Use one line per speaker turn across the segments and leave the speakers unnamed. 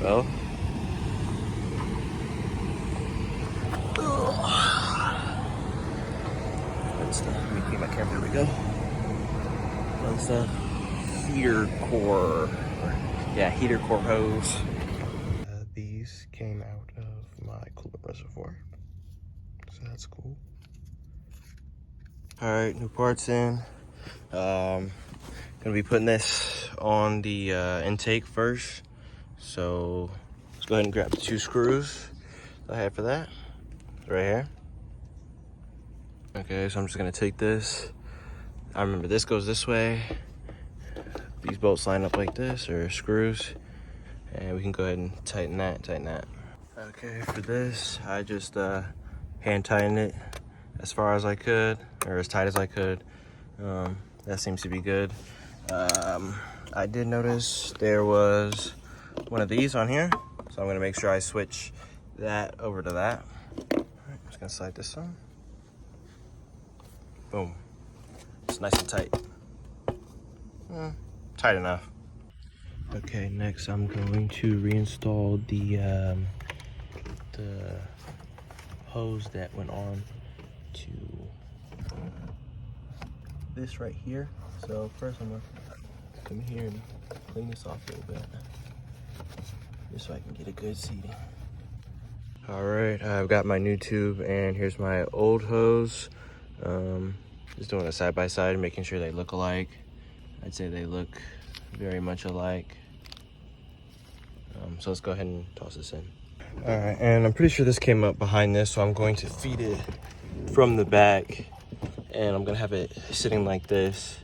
Well, that's the, let me keep my camera, there we go. That's the heater core, yeah, heater core hose. These came out of my coolant reservoir, so that's cool. All right, new parts in. Gonna be putting this on the intake first. So let's go ahead and grab the 2 screws I have for that, right here. Okay, so I'm just gonna take this. I remember this goes this way. These bolts line up like this, or screws. And we can go ahead and tighten that. Okay, for this, I just hand tightened it as far as I could, or as tight as I could. That seems to be good. I did notice there was one of these on here, so I'm gonna make sure I switch that over to that. All right, I'm just gonna slide this on. Boom. It's nice and tight. Tight enough. Okay, next I'm going to reinstall the hose that went on to this right here. So first I'm gonna come here and clean this off a little bit, just so I can get a good seating. All right, I've got my new tube and here's my old hose. Just doing a side by side, making sure they look alike. I'd say they look very much alike. So let's go ahead and toss this in. All right, and I'm pretty sure this came up behind this, so I'm going to feed it from the back, and I'm gonna have it sitting like this,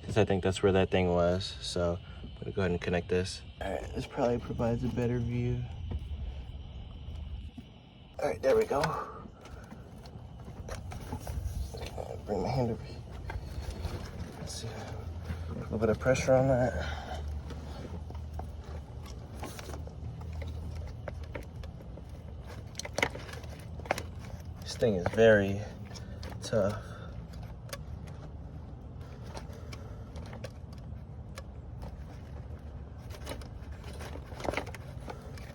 because I think that's where that thing was. So I'm gonna go ahead and connect this. All right, this probably provides a better view. All right, there we go. Bring my hand over here. Let's see, a little bit of pressure on that. This thing is very tough.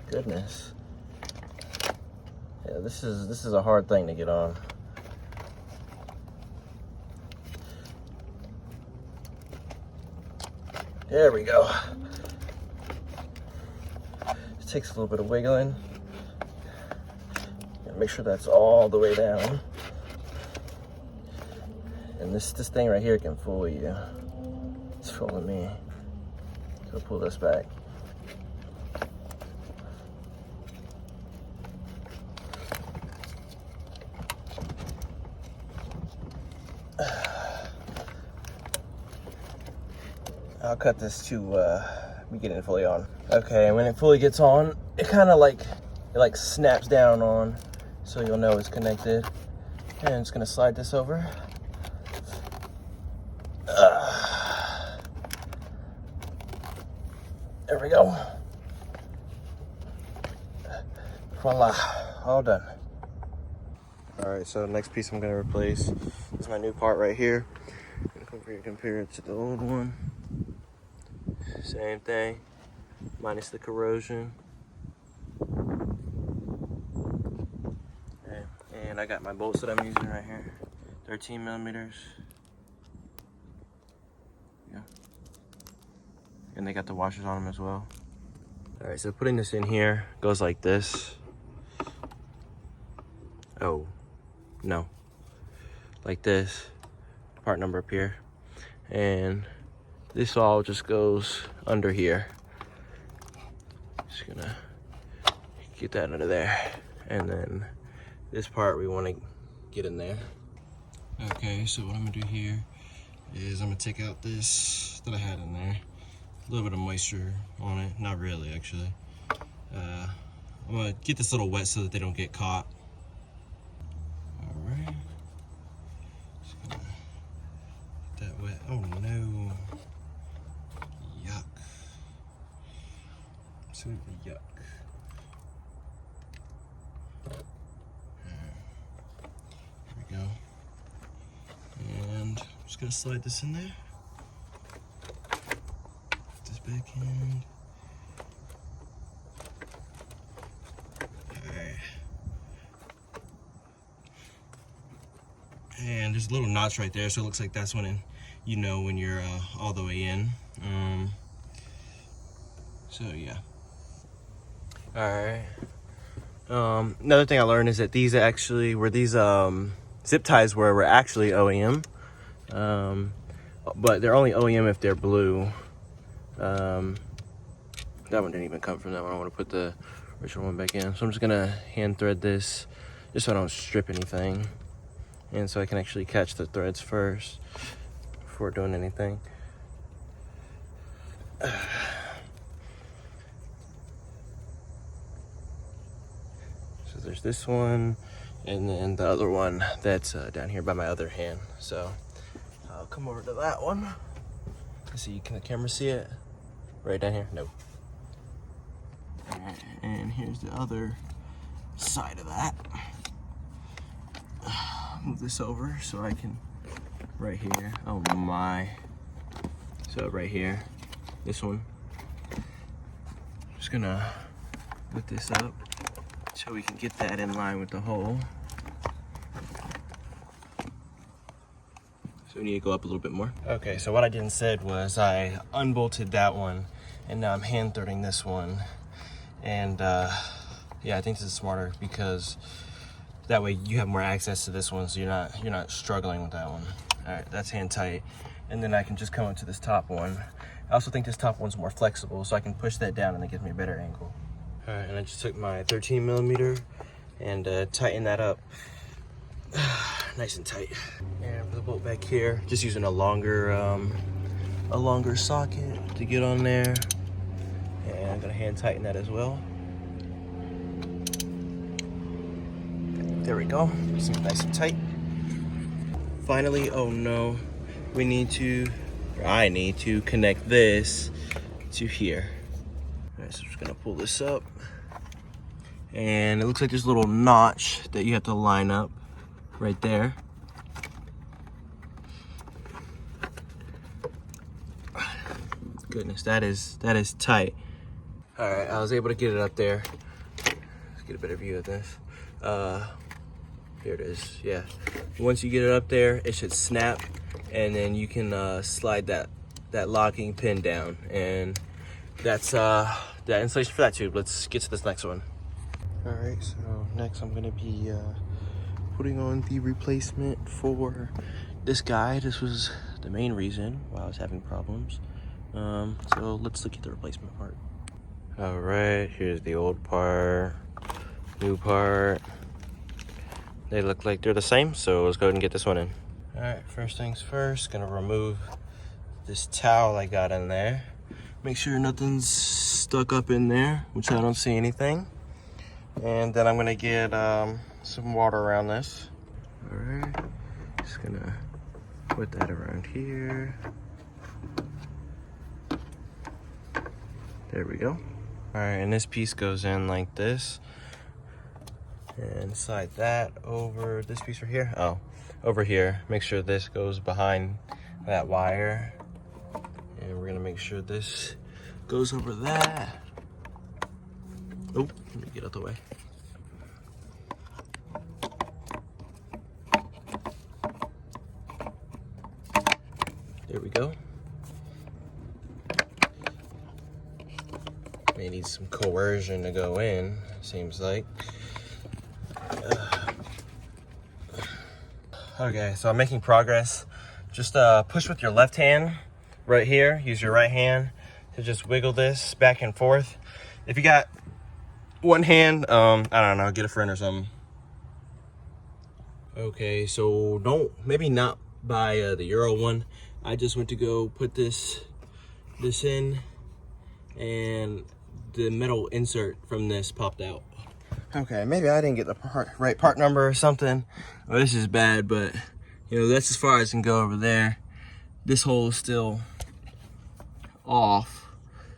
Goodness. Yeah, this is a hard thing to get on. There we go. It takes a little bit of wiggling. Make sure that's all the way down. And this thing right here can fool you. It's fooling me. So pull this back. I'll cut this to me getting it fully on. Okay, and when it fully gets on, it kind of like snaps down on, so you'll know it's connected. And I'm just gonna slide this over. There we go. Voila, all done. All right, so next piece I'm gonna replace is my new part right here. Compare it to the old one. Same thing, minus the corrosion. Okay. And I got my bolts that I'm using right here, 13 millimeters. Yeah. And they got the washers on them as well. All right, so putting this in here goes like this. Oh, no. Like this, part number up here. And this all just goes under here. Just gonna get that under there. And then this part we wanna get in there. Okay, so what I'm gonna do here is I'm gonna take out this that I had in there. A little bit of moisture on it, not really actually. I'm gonna get this a little wet so that they don't get caught. All right, just gonna get that wet. Oh no, yuck, absolutely yuck. There we go. And I'm just gonna slide this in there. Put this back in. and there's a little notch right there, so it looks like that's when you know when you're all the way in. So yeah. All right. Another thing I learned is that these actually were these zip ties were actually OEM, but they're only OEM if they're blue. That one didn't even come from that one. I want to put the original one back in. So I'm just gonna hand thread this just so I don't strip anything, and so I can actually catch the threads first before doing anything. So there's this one, and then the other one that's down here by my other hand. So I'll come over to that one. Let's see, can the camera see it? Right down here? Nope. And here's the other side of that. Move this over so I can, right here. Oh my. So right here, this one. Just gonna put this up so we can get that in line with the hole. So we need to go up a little bit more. Okay, so what I didn't said was I unbolted that one, and now I'm hand threading this one. And yeah, I think this is smarter because that way you have more access to this one, so you're not struggling with that one. All right, that's hand tight. And then I can just come up to this top one. I also think this top one's more flexible, so I can push that down and it gives me a better angle. All right, and I just took my 13 millimeter and tightened that up nice and tight. And for the bolt back here, just using a longer socket to get on there. And I'm gonna hand tighten that as well. There we go, it's nice and tight. Finally, oh no, I need to connect this to here. All right, so I'm just gonna pull this up. And it looks like there's a little notch that you have to line up right there. Goodness, that is tight. All right, I was able to get it up there. Let's get a better view of this. Here it is, yeah. Once you get it up there, it should snap, and then you can slide that locking pin down, and that's that installation for that tube. Let's get to this next one. All right, so next I'm gonna be putting on the replacement for this guy. This was the main reason why I was having problems. So let's look at the replacement part. All right, here's the old part, new part. They look like they're the same, so let's go ahead and get this one in. All right, first things first, gonna remove this towel I got in there. Make sure nothing's stuck up in there, which I don't see anything. And then I'm gonna get some water around this. All right, just gonna put that around here. There we go. All right, and this piece goes in like this. And slide that over this piece right here. Oh, over here. Make sure this goes behind that wire. And we're gonna make sure this goes over that. Oh, let me get out the way. There we go. May need some coercion to go in, seems like. Okay, so I'm making progress. Just push with your left hand right here. Use your right hand to just wiggle this back and forth. If you got one hand, I don't know, get a friend or something. Okay, so maybe not buy the Euro one. I just went to go put this in, and the metal insert from this popped out. Okay, maybe I didn't get the right part number or something. Oh, this is bad, but you know, that's as far as I can go over there. This hole is still off,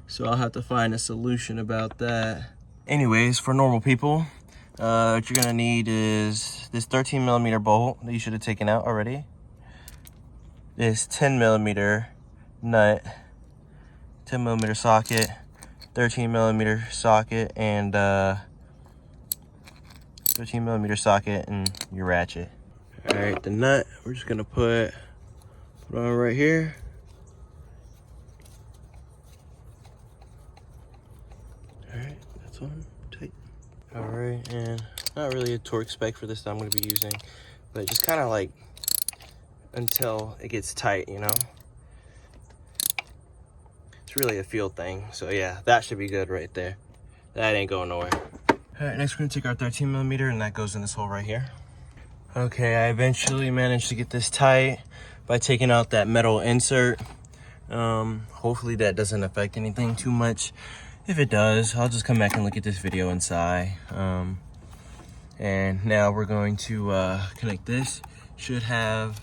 so I'll have to find a solution about that. Anyways, for normal people, what you're gonna need is this 13 millimeter bolt that you should have taken out already. This 10 millimeter nut, 10 millimeter socket, 13 millimeter socket, and 13 millimeter socket, and your ratchet. All right, the nut, we're just gonna put on right here. All right, that's on tight. All right, and not really a torque spec for this that I'm gonna be using, but just kind of like until it gets tight, you know? It's really a feel thing. So yeah, that should be good right there. That ain't going nowhere. All right, next we're gonna take our 13mm and that goes in this hole right here. Okay, I eventually managed to get this tight by taking out that metal insert. Hopefully that doesn't affect anything too much. If it does, I'll just come back and look at this video inside. And now we're going to connect this. Should have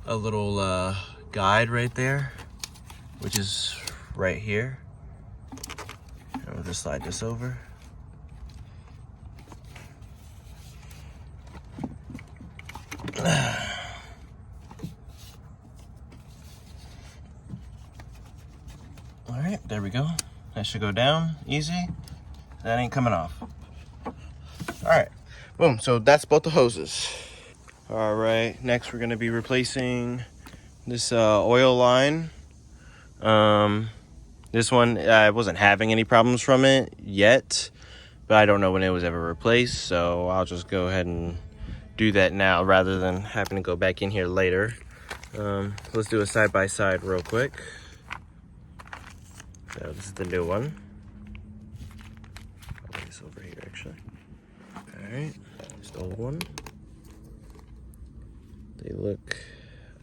a little guide right there, which is right here. And we'll just slide this over. All right, there we go. That should go down easy. That ain't coming off. All right, boom. So that's both the hoses. All right, next we're gonna be replacing this oil line. This one, I wasn't having any problems from it yet, but I don't know when it was ever replaced, so I'll just go ahead and do that now rather than having to go back in here later. Let's do a side-by-side real quick. So this is the new one. I'll put this over here, actually. All right, this is the old one. They look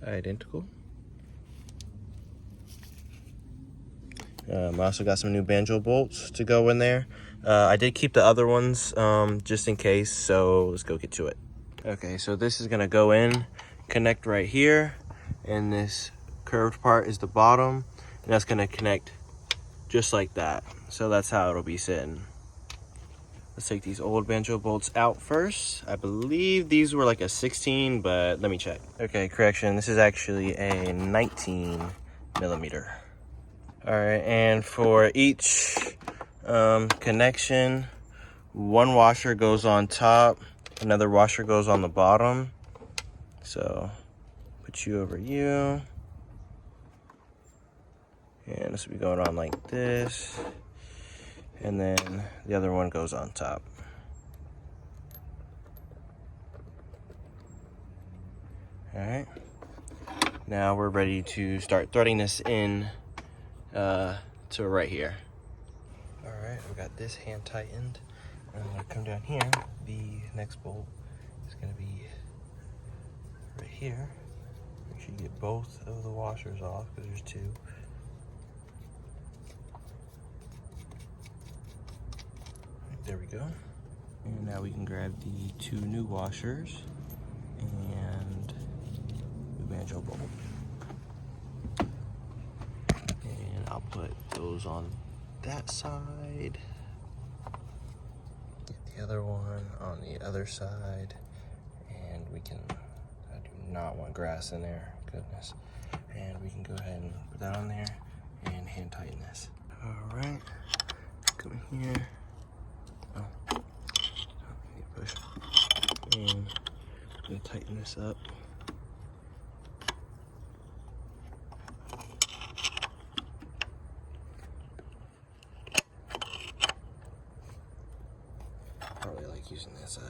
identical. I also got some new banjo bolts to go in there. I did keep the other ones just in case, so let's go get to it. Okay, so this is gonna go in, connect right here, and this curved part is the bottom, and that's gonna connect just like that. So that's how it'll be sitting. Let's take these old banjo bolts out first. I believe these were like a 16, but let me check. Okay, correction, this is actually a 19mm. All right, and for each connection, one washer goes on top, another washer goes on the bottom. So put you over you. And this will be going on like this. And then the other one goes on top. All right. Now we're ready to start threading this in to right here. All right, we got this hand tightened. And I'm gonna come down here. The next bolt is gonna be right here. Make sure you get both of the washers off because there's two. There we go. And now we can grab the two new washers and the banjo bolt. And I'll put those on that side. Get the other one on the other side. And we can, I do not want grass in there, goodness. And we can go ahead and put that on there and hand tighten this. All right, come in here. Oh, push. And I'm gonna tighten this up. I really like using that side.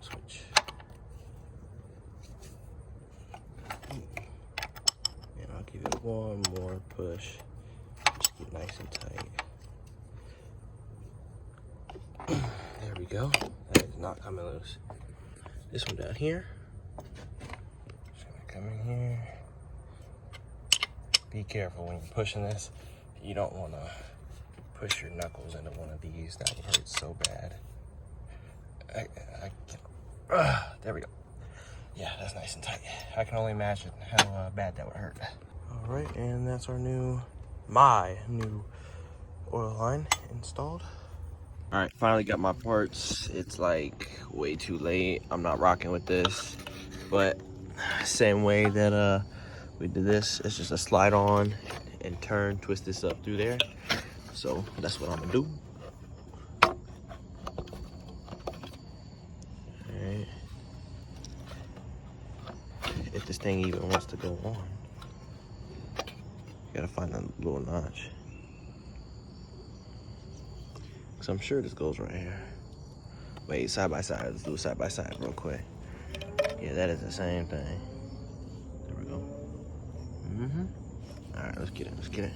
Switch. And I'll give it one more push. Just get nice and tight. There we go. That is not coming loose. This one down here. Just gonna come in here. Be careful when you're pushing this. You don't want to push your knuckles into one of these. That would hurt so bad. There we go. Yeah, that's nice and tight. I can only imagine how bad that would hurt. All right, and that's our my new oil line installed. All right, finally got my parts. It's like way too late. I'm not rocking with this, but same way that we did this, it's just a slide on and turn, twist this up through there. So that's what I'm gonna do. All right, this thing even wants to go on. Gotta find a little notch. So I'm sure this goes right here. Wait, side by side. Let's do it side by side real quick. Yeah, that is the same thing. There we go. All right, let's get it. Let's get it.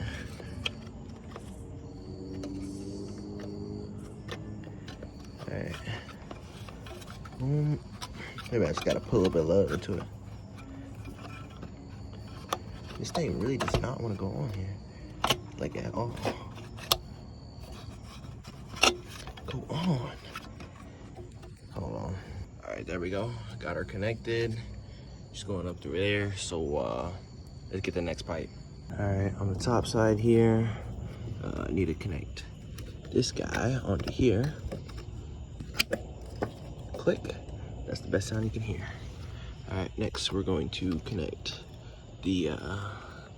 All right. Maybe I just gotta put a little bit of love into it. This thing really does not want to go on here, like at all. Go on. Hold on. All right, there we go. Got her connected. Just going up through there. So let's get the next pipe. All right, on the top side here, I need to connect this guy onto here. Click. That's the best sound you can hear. All right, next we're going to connect the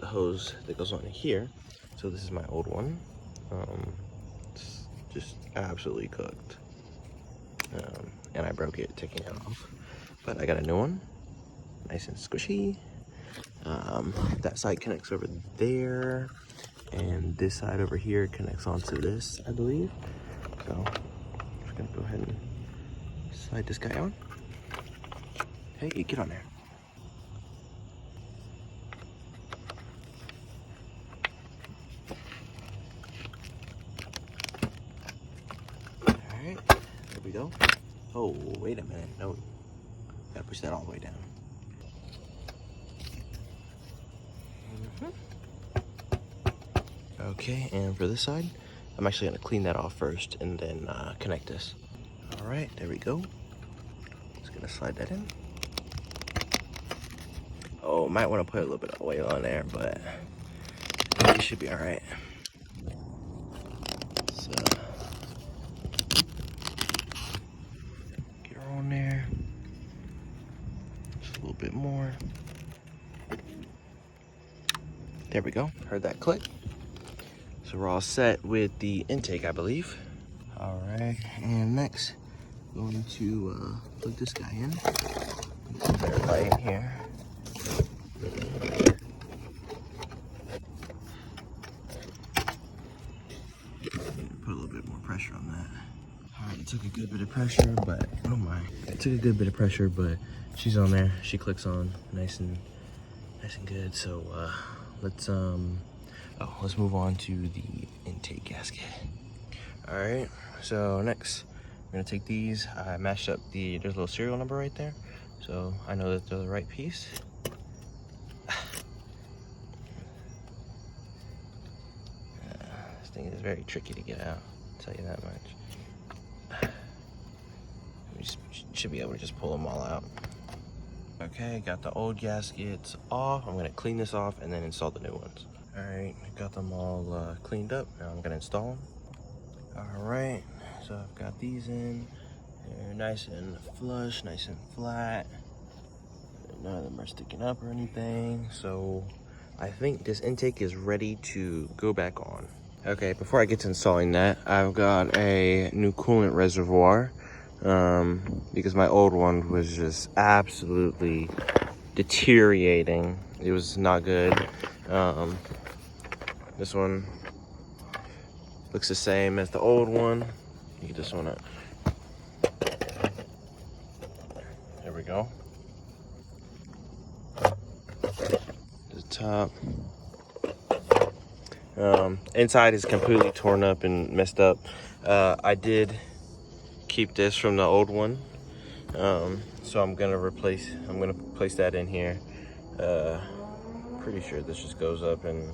hose that goes on here. So this is my old one. It's just absolutely cooked. And I broke it taking it off. But I got a new one, nice and squishy. That side connects over there, and this side over here connects onto this, I believe. So I'm just gonna go ahead and slide this guy on. Hey, get on there. All right, there we go. Oh, wait a minute. No, gotta push that all the way down. Okay, and for this side, I'm actually gonna clean that off first and then connect this. All right, there we go. Just gonna slide that in. Oh, might want to put a little bit of oil on there, but it should be all right. So get her on there. Just a little bit more. There we go. Heard that click. So we're all set with the intake, I believe. All right, and next, going to plug this guy in. Better light in here. Put a little bit more pressure on that. All right, it took a good bit of pressure, but oh my! It took a good bit of pressure, but she's on there. She clicks on, nice and good. So let's move on to the intake gasket. All right, so next we're gonna take these. I matched up there's a little serial number right there, so I know that they're the right piece. This thing is very tricky to get out, I'll tell you that much. We should be able to just pull them all out. Okay, got the old gaskets off. I'm gonna clean this off and then install the new ones. All right, got them all cleaned up. Now I'm gonna install them. All right, so I've got these in. They're nice and flush, nice and flat. None of them are sticking up or anything. So I think this intake is ready to go back on. Okay, before I get to installing that, I've got a new coolant reservoir because my old one was just absolutely deteriorating. It was not good. This one looks the same as the old one. Get this one up. There we go. The top. Inside is completely torn up and messed up. I did keep this from the old one, so I'm gonna place that in here. Pretty sure this just goes up in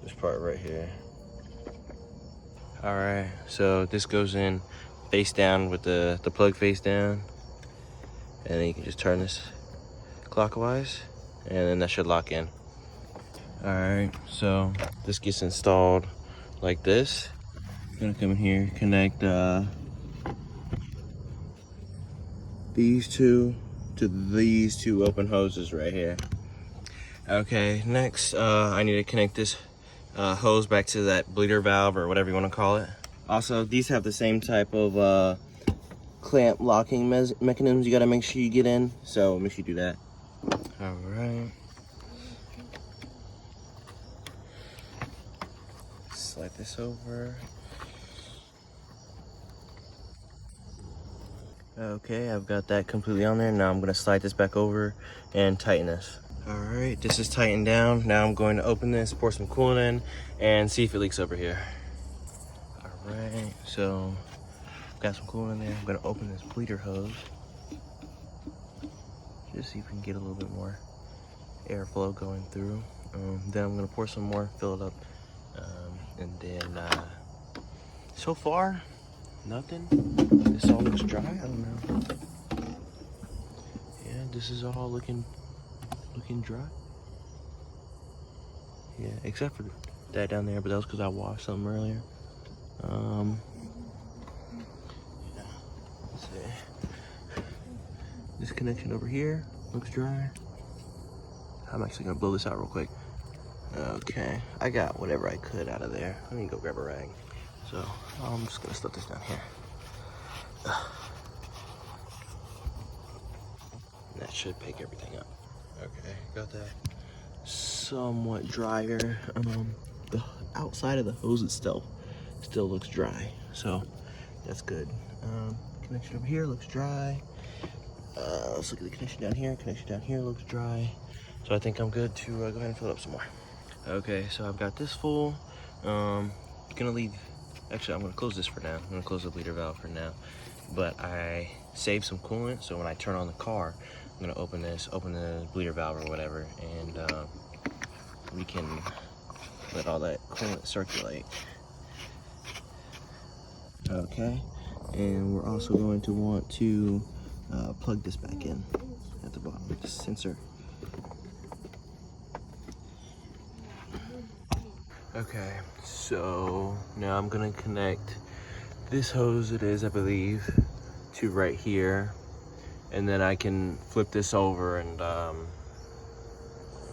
this part right here. All right, so this goes in face down with the plug face down, and then you can just turn this clockwise, and then that should lock in. All right, so this gets installed like this. I'm gonna come in here, connect these two to these two open hoses right here. Okay, next I need to connect this hose back to that bleeder valve or whatever you want to call it. Also, these have the same type of clamp locking mechanisms you got to make sure you get in, so make sure you do that. All right. Slide this over. Okay, I've got that completely on there. Now I'm gonna slide this back over and tighten this. All right, this is tightened down. Now I'm going to open this, pour some coolant in, and see if it leaks over here. All right, so got some coolant in there. I'm gonna open this bleeder hose. Just see if we can get a little bit more airflow going through. Then I'm gonna pour some more, fill it up, and then so far, nothing. This all looks dry. I don't know. Yeah, this is all looking dry. Yeah, except for that down there, but that was because I washed something earlier. Yeah, let's see. This connection over here looks dry. I'm actually gonna blow this out real quick. Okay, I got whatever I could out of there. Let me go grab a rag. So I'm just gonna stuff this down here. That should pick everything up. Okay, got that somewhat drier. The outside of the hose itself still looks dry, so that's good. Connection over here looks dry. Let's look at the connection down here. Connection down here looks dry. So I think I'm good to go ahead and fill it up some more. Okay, so I've got this full. Gonna leave, actually I'm gonna close this for now. I'm gonna close the bleeder valve for now. But I saved some coolant, so when I turn on the car, I'm gonna open the bleeder valve or whatever, and we can let all that coolant circulate. Okay, and we're also going to want to plug this back in at the bottom, the sensor. Okay, so now I'm gonna connect this hose, it is, I believe, to right here, and then I can flip this over and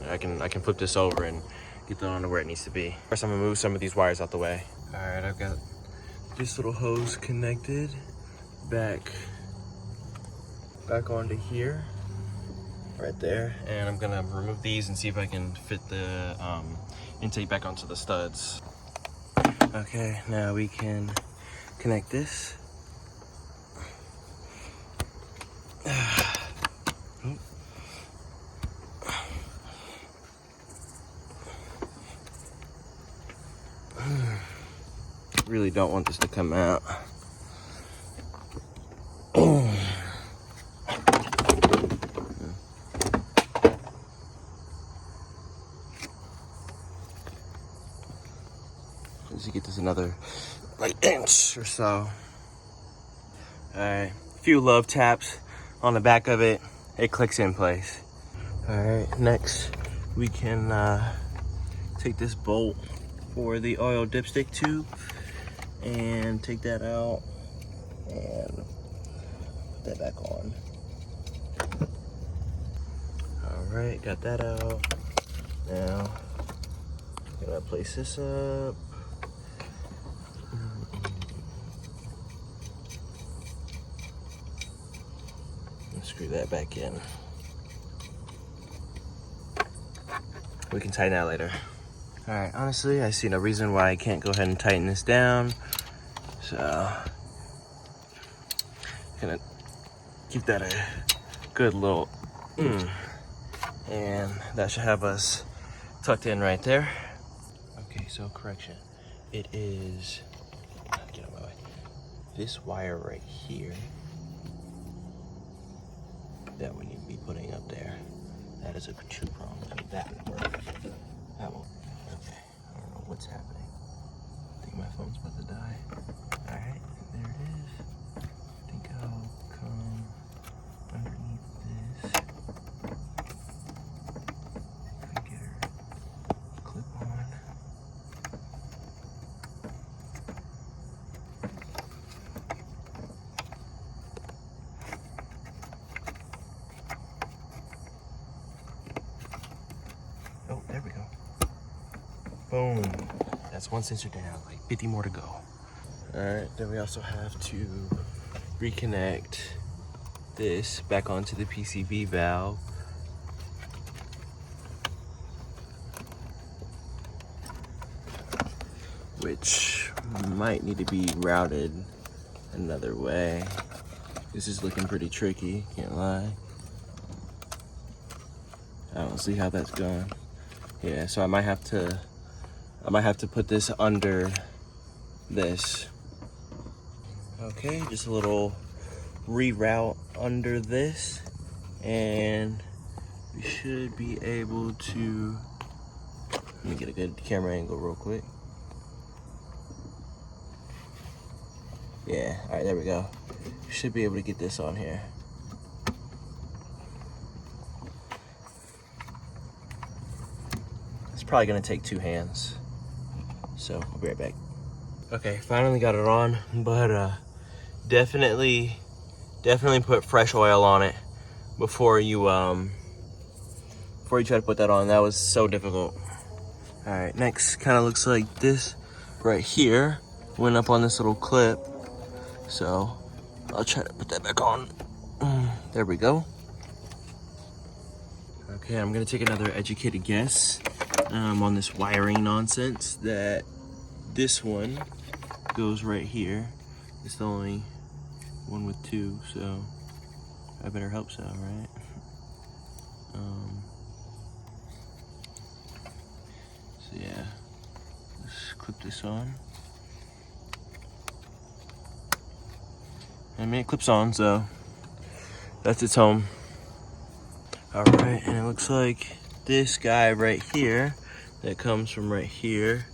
I can flip this over and get that onto where it needs to be. First, I'm gonna move some of these wires out the way. All right, I've got this little hose connected back onto here, right there, and I'm gonna remove these and see if I can fit the intake back onto the studs. Okay, now we can connect this. Really don't want this to come out. Let's get this another like inch or so. All right, a few love taps on the back of it. It clicks in place. All right, next we can take this bolt for the oil dipstick tube and take that out and put that back on. All right, got that out. Now, I'm gonna place this up. And screw that back in. We can tighten that later. All right, honestly, I see no reason why I can't go ahead and tighten this down. So, gonna keep that a good little, and that should have us tucked in right there. Okay, so correction. It is, get out of my way. This wire right here that we need to be putting up there. That is a 2-prong, so that would work. That will, okay, I don't know what's happening. I think my phone's about to die. All right, there it is. I think I'll come underneath this. If I get her clip on. Oh, there we go. Boom. That's one sensor down, like 50 more to go. All right, then we also have to reconnect this back onto the PCV valve. which might need to be routed another way. This is looking pretty tricky, can't lie. I don't see how that's going. Yeah, so I might have to put this under this. Okay, just a little reroute under this, and we should be able to, let me get a good camera angle real quick. Yeah, all right, there we go. Should be able to get this on here. It's probably gonna take 2 hands, so I'll be right back. Okay, finally got it on, but definitely put fresh oil on it before you try to put that on. That was so difficult. All right, next kind of looks like this right here. Went up on this little clip, so I'll try to put that back on. There we go. Okay, I'm gonna take another educated guess on this wiring nonsense, that this one goes right here. It's the only one with 2, so I better hope so, right? So yeah, let's clip this on. I mean, it clips on, so that's its home. All right, and it looks like this guy right here, that comes from right here,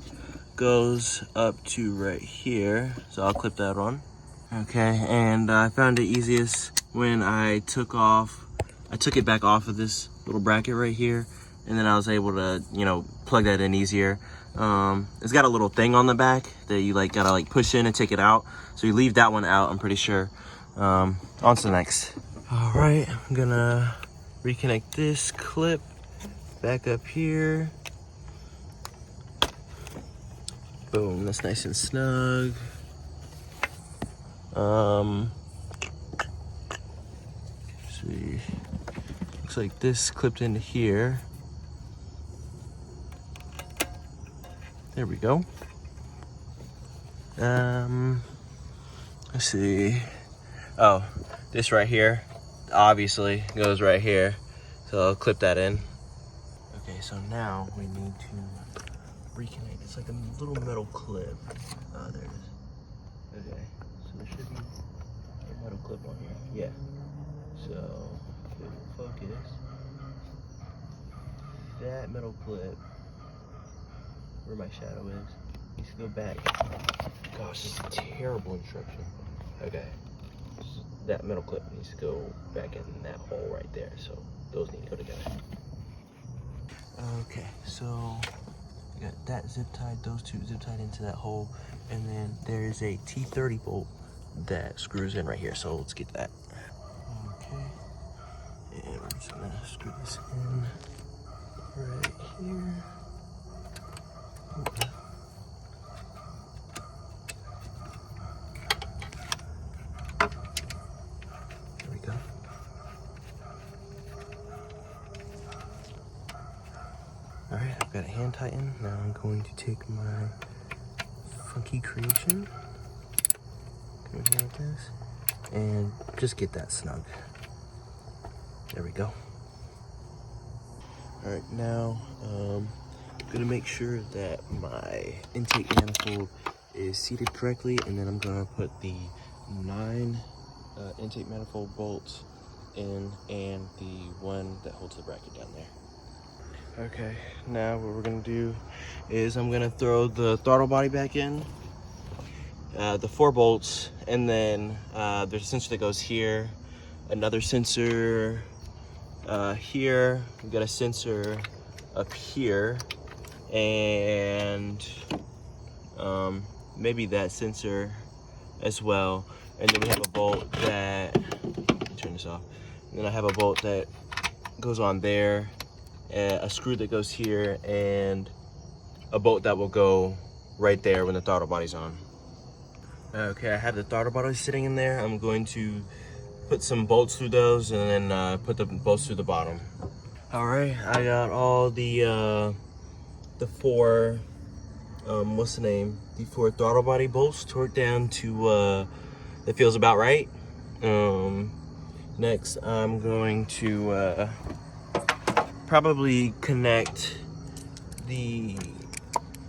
goes up to right here, so I'll clip that on. Okay, and I found it easiest when I took it back off of this little bracket right here, and then I was able to, you know, plug that in easier. It's got a little thing on the back that you like gotta like push in and take it out, so you leave that one out, I'm pretty sure. On to the next. All right, I'm gonna reconnect this clip back up here. Boom, that's nice and snug. See, looks like this clipped into here. There we go. Let's see. Oh, this right here obviously goes right here, so I'll clip that in. Okay, so now we need to reconnect. It's like a little metal clip. Oh, there it is. Okay, so there should be a metal clip on here. Yeah. So if it will focus, that metal clip, where my shadow is, needs to go back. Gosh, this is a terrible instruction. Okay, that metal clip needs to go back in that hole right there. So those need to go together. Okay, so we got that zip tied, those 2 zip tied into that hole, and then there is a T30 bolt that screws in right here. So let's get that. Okay, and we're just gonna screw this in right here. Okay. There we go. All right, I've got a hand tighten. Now I'm going to take my funky creation, come in here like this, and just get that snug. There we go. All right, now I'm gonna make sure that my intake manifold is seated correctly, and then I'm gonna put the 9 intake manifold bolts in, and the one that holds the bracket down there. Okay, now what we're gonna do is I'm gonna throw the throttle body back in, the 4 bolts, and then there's a sensor that goes here, another sensor here, we've got a sensor up here, and maybe that sensor as well. And then we have a bolt that, turn this off, and then I have a bolt that goes on there, a screw that goes here, and a bolt that will go right there when the throttle body's on. Okay, I have the throttle body sitting in there. I'm going to put some bolts through those, and then put the bolts through the bottom. All right, I got all the 4 what's the name? The 4 throttle body bolts torqued down to, it feels about right. Next, I'm going to probably connect the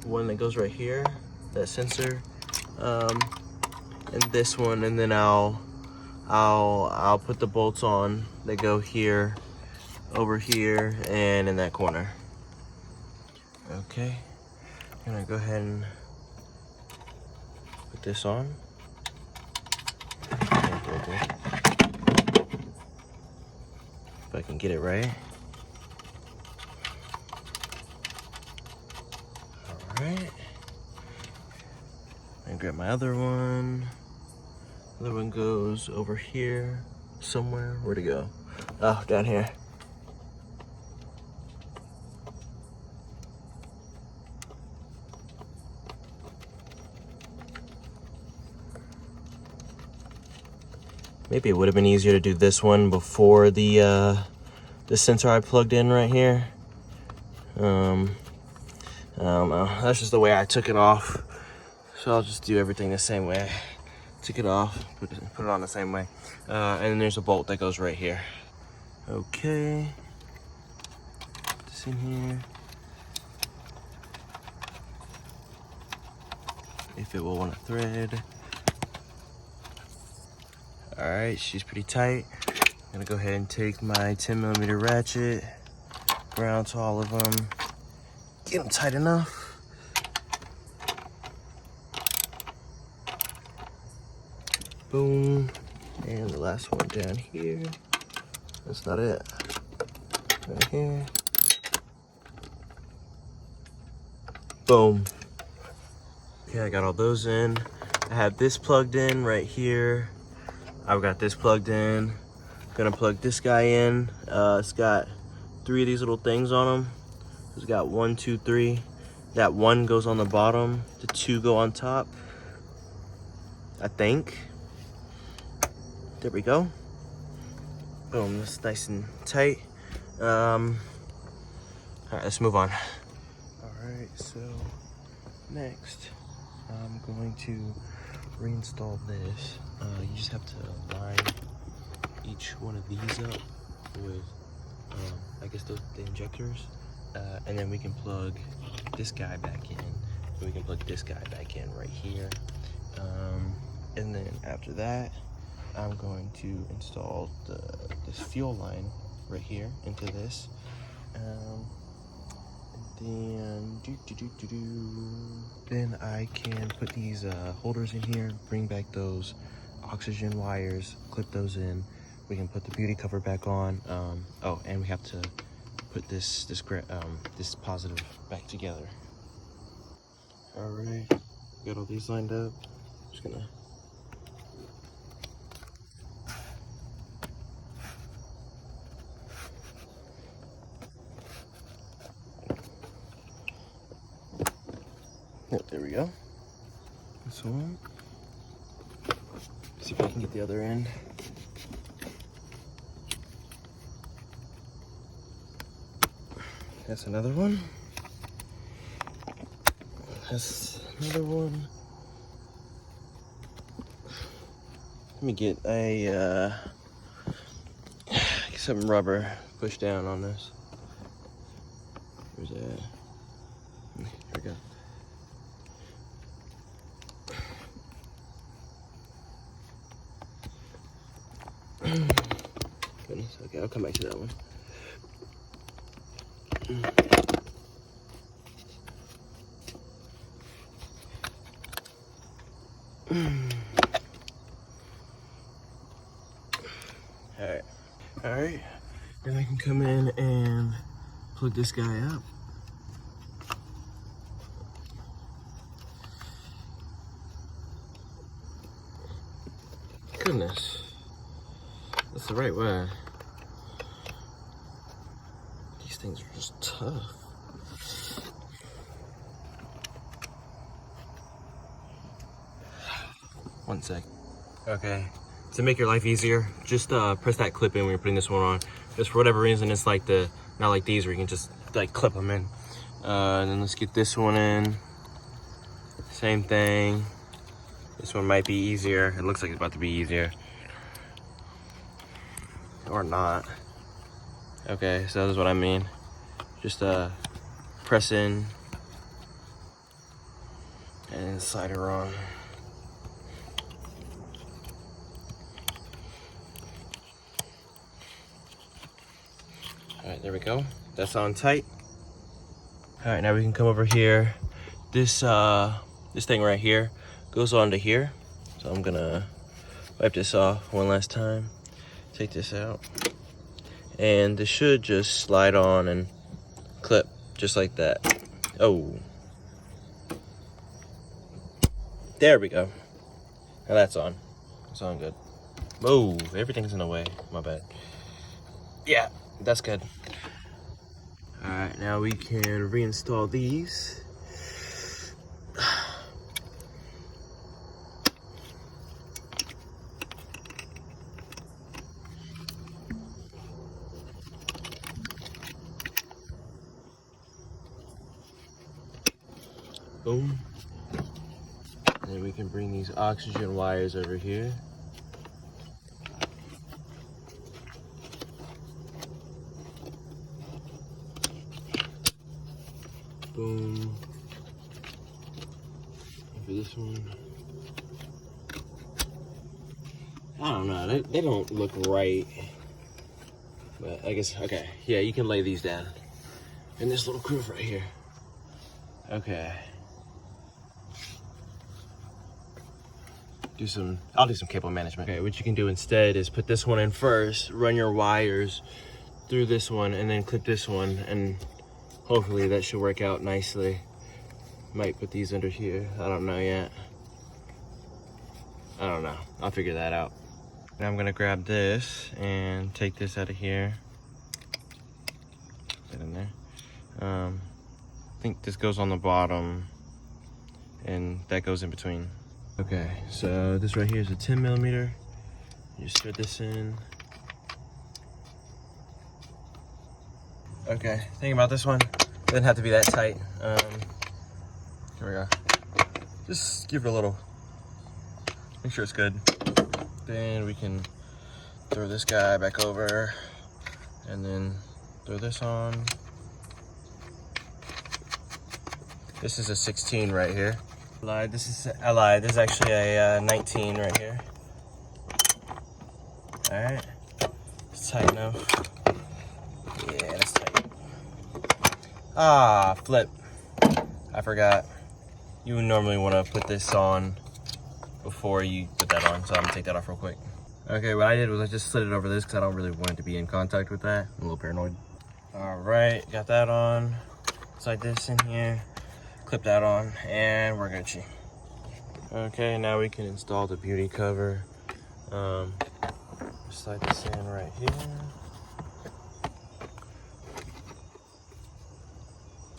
one that goes right here, that sensor, and this one, and then I'll put the bolts on that go here, over here, and in that corner. Okay, I'm gonna go ahead and put this on. If I can get it right. Alright. And grab my other one. The other one goes over here somewhere. Where'd it go? Oh, down here. Maybe it would have been easier to do this one before the sensor I plugged in right here. I don't know. That's just the way I took it off. So I'll just do everything the same way. Took it off, put it on the same way. And then there's a bolt that goes right here. Okay. Put this in here. If it will want to thread. All right, she's pretty tight. I'm gonna go ahead and take my 10mm ratchet, ground to all of them, get them tight enough. Boom, and the last one down here. That's not it. Right here. Boom. Okay, I got all those in. I have this plugged in right here. I've got this plugged in. Gonna plug this guy in. It's got 3 of these little things on them. It's got 1, 2, 3. That 1 goes on the bottom. The 2 go on top, I think. There we go. Boom, that's nice and tight. All right, let's move on. All right, so next, I'm going to reinstall this. You just have to line each one of these up with, I guess the injectors, and then we can plug this guy back in. And we can plug this guy back in right here. And then after that, I'm going to install this fuel line right here into this. And then I can put these holders in here, bring back those oxygen wires, clip those in. We can put the beauty cover back on. Oh, and we have to put this positive back together. All right, got all these lined up. Just gonna. Yep, there we go. This one. See if I can get the other end. That's another one. That's another one. Let me get a some rubber push down on this. Where's that? Here we go. Goodness, okay, I'll come back to that one. All right, then I can come in and plug this guy up. Goodness, that's the right way. These things are just tough. One sec. Okay, to make your life easier, just press that clip in when you're putting this one on. Just for whatever reason, it's like not like these where you can just like clip them in. And then let's get this one in. Same thing. This one might be easier. It looks like it's about to be easier. Or not. Okay, so that's what I mean. Just press in and slide it on. All right, there we go. That's on tight. All right, now we can come over here. This thing right here goes onto here. So I'm gonna wipe this off one last time. Take this out. And this should just slide on and clip just like that. Oh. There we go. Now that's on. It's on good. Move. Everything's in the way. My bad. Yeah, that's good. All right, now we can reinstall these. Boom. And then we can bring these oxygen wires over here. Boom. And for this one, I don't know, they don't look right. But I guess, okay, yeah, you can lay these down. And this little groove right here. Okay. I'll do some cable management. Okay, what you can do instead is put this one in first, run your wires through this one, and then clip this one, and hopefully that should work out nicely. Might put these under here. I don't know yet. I don't know. I'll figure that out. Now I'm gonna grab this and take this out of here. Put it in there. I think this goes on the bottom, and that goes in between. Okay, so this right here is a 10 millimeter. You just thread this in. Okay, thing about this one, doesn't have to be that tight. Here we go. Just give it a little, make sure it's good. Then we can throw this guy back over and then throw this on. This is a 16 right here. I lied, this is actually a 19 right here. All right, it's tight enough. Yeah, that's tight. Ah, flip. I forgot. You would normally want to put this on before you put that on, so I'm gonna take that off real quick. Okay, what I did was I just slid it over this because I don't really want it to be in contact with that. I'm a little paranoid. All right, got that on. Slide this in here. Clip that on, and we're Gucci. Okay, now we can install the beauty cover. Slide this in right here.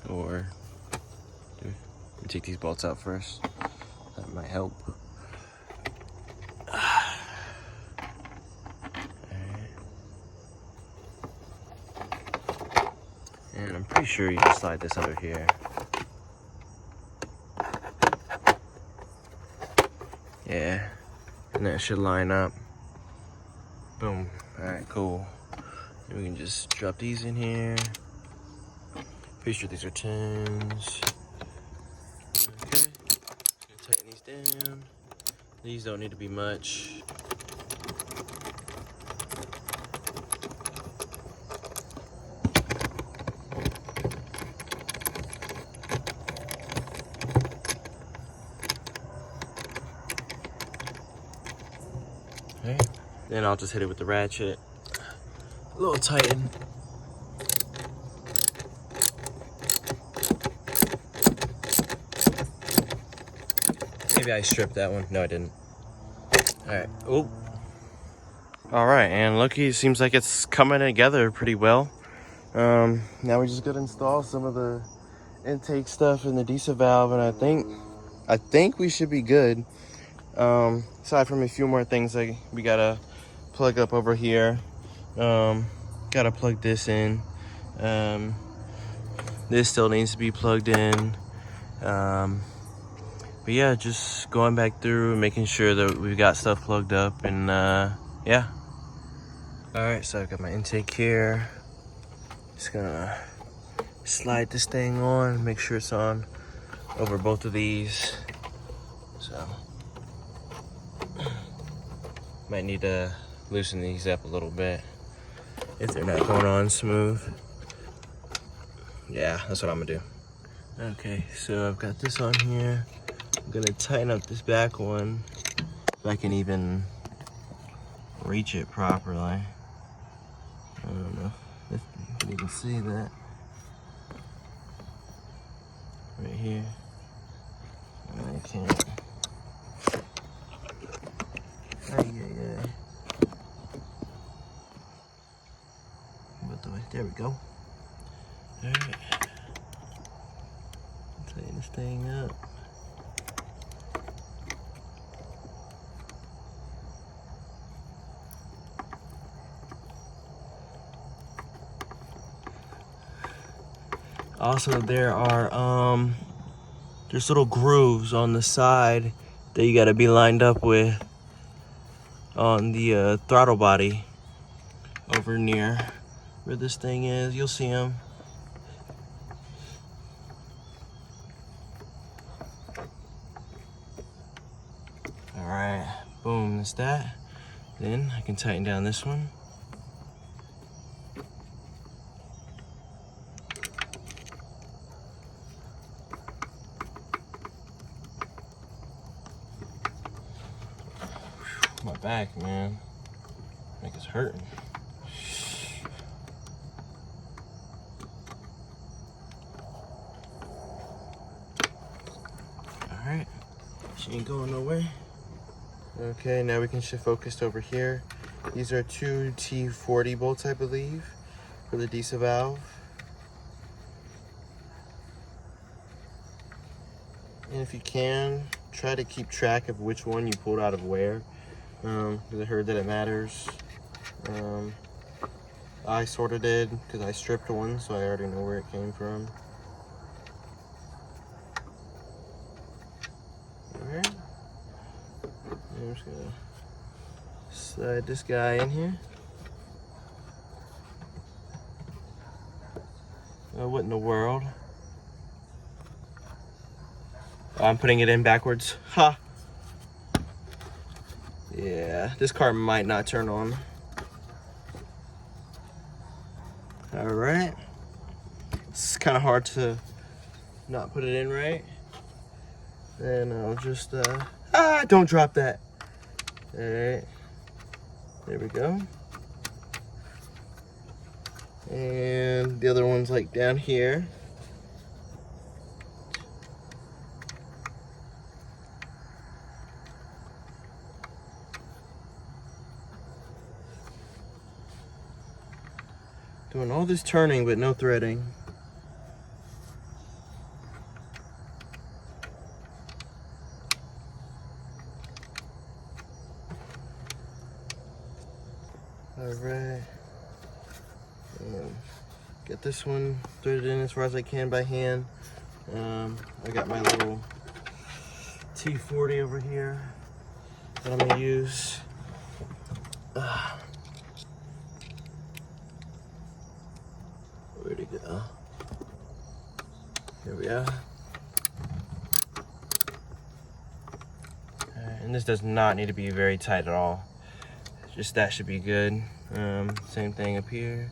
Or let me take these bolts out first. That might help. And I'm pretty sure you can slide this under here. Yeah, and that should line up. Boom. All right, cool. And we can just drop these in here. Pretty sure these are 10s. Okay, gonna tighten these down. These don't need to be much. Okay. Then I'll just hit it with the ratchet. A little tighten. Maybe I stripped that one. No, I didn't. All right. Oh. All right, and looky, it seems like it's coming together pretty well. Now we just gotta install some of the intake stuff in the diesel valve, and I think we should be good. Aside from a few more things, like we gotta plug up over here. Gotta plug this in. This still needs to be plugged in. But yeah, just going back through, making sure that we've got stuff plugged up, and yeah. All right, so I've got my intake here. Just gonna slide this thing on, make sure it's on over both of these. So might need to loosen these up a little bit if they're not going on smooth. Yeah, that's what I'm gonna do. Okay, so I've got this on here. I'm gonna tighten up this back one if I can even reach it properly. I don't know if you can even see that right here. I can't. There we go. All right. Tighten this thing up. Also, there are there's little grooves on the side that you got to be lined up with on the throttle body over near where this thing is. You'll see them. All right, boom, that's that. Then I can tighten down this one. My back, man, like it's hurting. All right, she ain't going nowhere. Okay, now we can shift focused over here. These are two T40 bolts, I believe, for the diesel valve. And if you can, try to keep track of which one you pulled out of where, because I heard that it matters. I sort of did, because I stripped one, so I already know where it came from. Alright. I'm just gonna slide this guy in here. What in the world? Oh, I'm putting it in backwards. Ha! Yeah, this car might not turn on. Alright. It's kind of hard to not put it in right. Then I'll just, don't drop that. Alright. There we go. And the other one's like down here. Doing all this turning but no threading. Alright. Get this one threaded in as far as I can by hand. I got my little T40 over here that I'm gonna use. Where'd it go? Here we are. And this does not need to be very tight at all. Just that should be good. Same thing up here.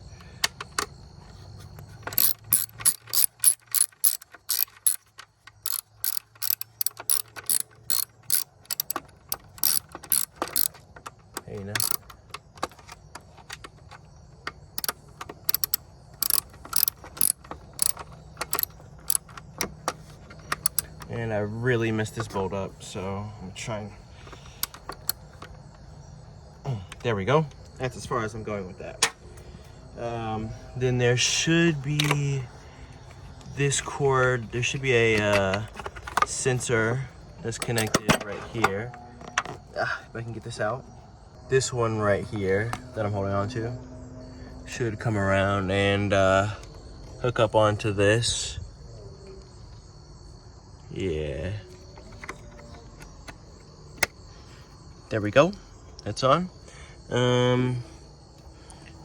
Hey, you know. And I really messed this bolt up, so I'm trying. There we go. That's as far as I'm going with that. Then there should be this cord. There should be a sensor that's connected right here. If I can get this out. This one right here that I'm holding on to should come around and hook up onto this. Yeah. There we go. That's on.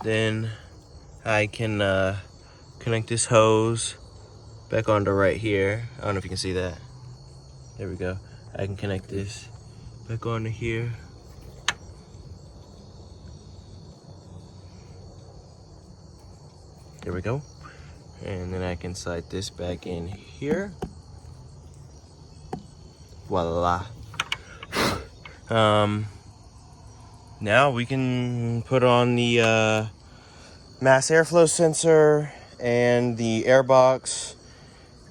Then I can connect this hose back onto right here. I don't know if you can see that. There we go. I can connect this back onto here. There we go. And then I can slide this back in here. Voila. Now we can put on the mass airflow sensor and the air box,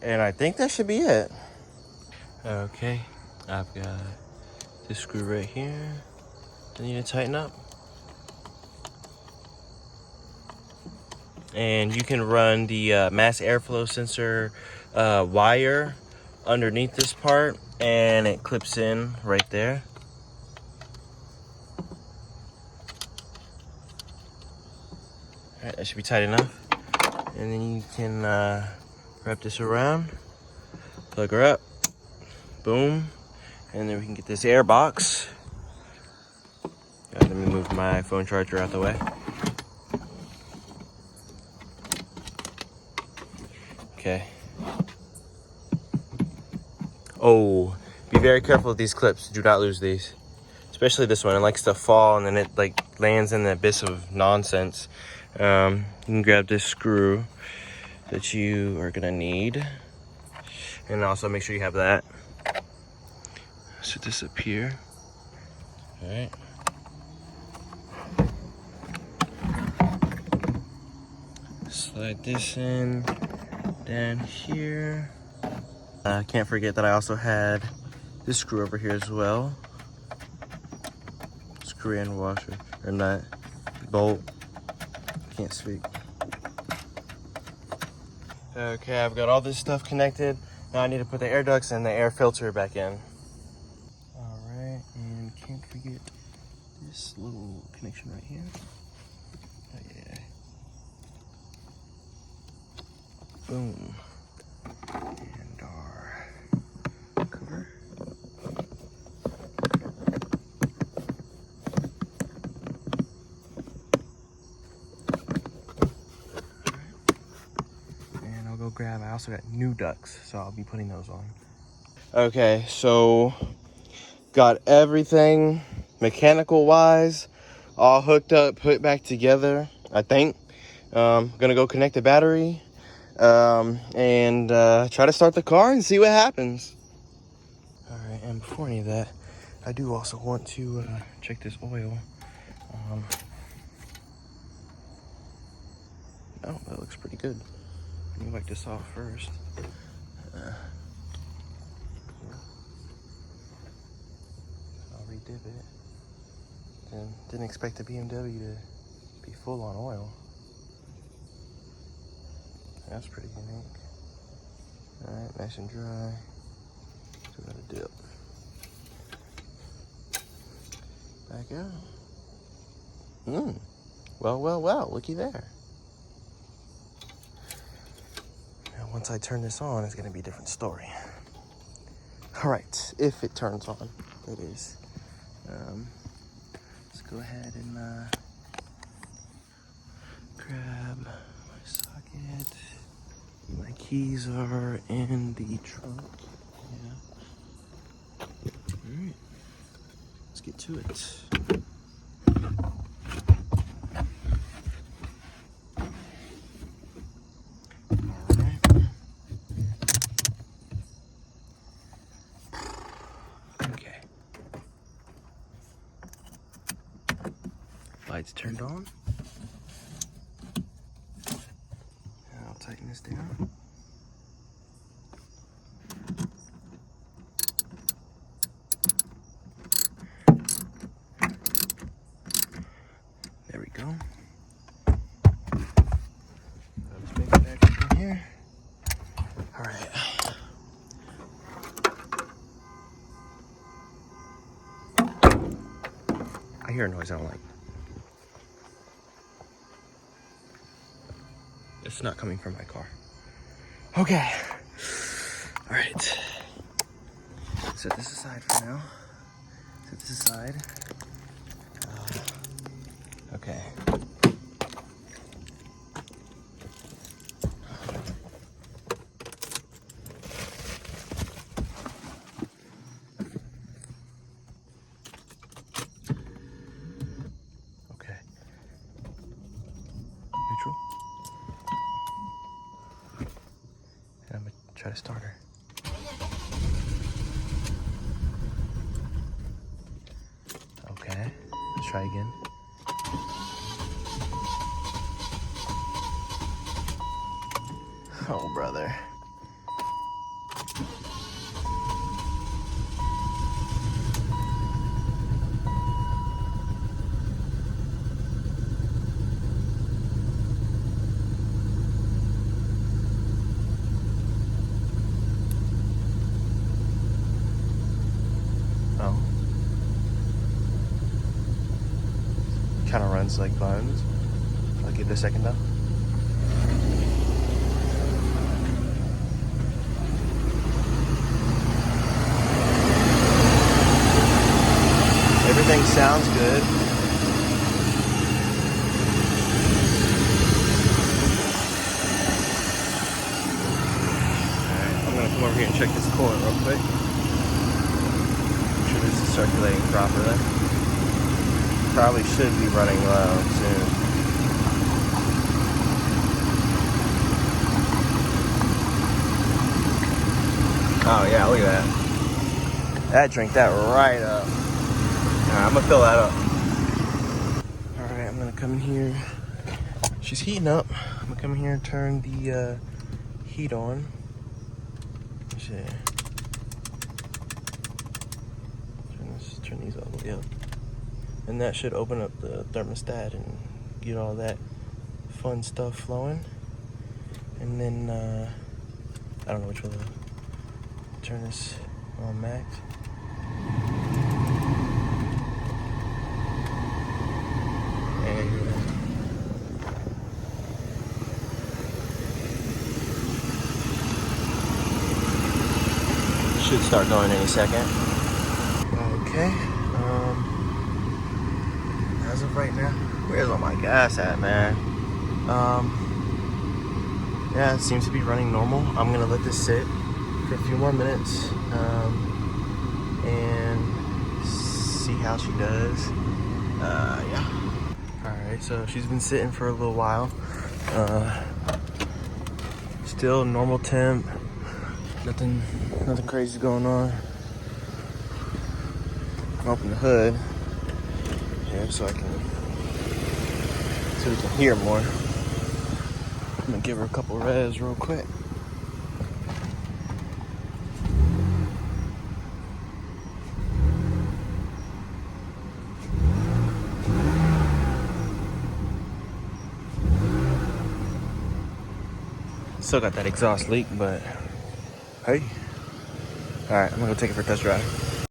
and I think that should be it. Okay, I've got this screw right here I need to tighten up. And you can run the mass airflow sensor wire underneath this part, and it clips in right there. Alright, that should be tight enough. And then you can wrap this around, plug her up, boom, and then we can get this air box. Let me move my phone charger out the way. Okay. Oh, be very careful with these clips. Do not lose these. Especially this one. It likes to fall and then it like lands in the abyss of nonsense. You can grab this screw that you are gonna need. And also make sure you have that. Set this up here. All right. Slide this in down here. Can't forget that I also had this screw over here as well. Screw and washer, or nut, bolt. Can't speak. Okay, I've got all this stuff connected. Now I need to put the air ducts and the air filter back in. All right, and can't forget this little connection right here. Oh yeah. Boom. And our cover. And I'll go grab, I also got new ducts, so I'll be putting those on. Okay, so got everything mechanical wise all hooked up, put back together, I think. Gonna go connect the battery and try to start the car and see what happens. All right, and before any of that, I do also want to check this oil. Oh, that looks pretty good. Let me wipe this off first. I'll redip it. And didn't expect the BMW to be full on oil. That's pretty unique. All right, nice and dry. So we got a dip. Back out. Well, looky there. Now, once I turn this on, it's gonna be a different story. All right, if it turns on, that is. Let's go ahead and grab my socket. My keys are in the trunk. Yeah. All right. Let's get to it. All right. Okay. Lights turned on. I'll tighten this down. There we go. Let's make it back in here. All right. I hear a noise I don't like. It's not coming from my car. Okay. All right. Set this aside for now. Set the to the side. Okay. Okay. Neutral. And I'm gonna try to start her. Okay. Let's try again. Oh, brother. Oh. Kind of runs like buns. I'll give it a second though. Everything sounds good. Alright, I'm gonna come over here and check this coolant real quick. Make sure this is circulating properly. Probably should be running low soon. Oh yeah, look at that. That drank that right up. Alright, I'm gonna fill that up. Alright, I'm gonna come in here. She's heating up. I'm gonna come in here and turn the heat on. Shit. Turn these all the way up. And that should open up the thermostat and get all that fun stuff flowing. And then, I don't know which one to turn this on max. And should start going any second. Okay. As of right now, where's all my gas at, man? Yeah, it seems to be running normal. I'm gonna let this sit for a few more minutes and see how she does. Yeah. All right, so she's been sitting for a little while. Still normal temp. Nothing crazy going on. Open the hood here so we can hear more. I'm gonna give her a couple revs real quick. Still got that exhaust leak, but hey. All right, I'm gonna go take it for a test drive.